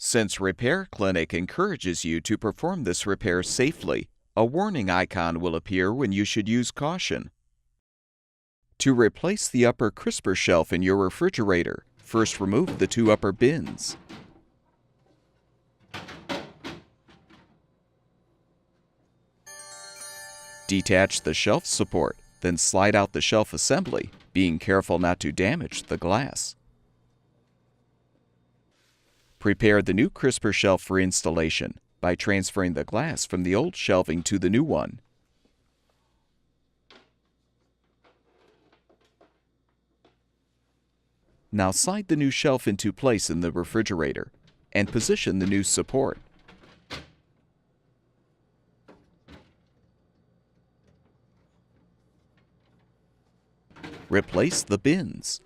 Since Repair Clinic encourages you to perform this repair safely, a warning icon will appear when you should use caution. To replace the upper crisper shelf in your refrigerator, first remove the two upper bins. Detach the shelf support, then slide out the shelf assembly, being careful not to damage the glass. Prepare the new crisper shelf for installation by transferring the glass from the old shelving to the new one. Now slide the new shelf into place in the refrigerator and position the new support. Replace the bins.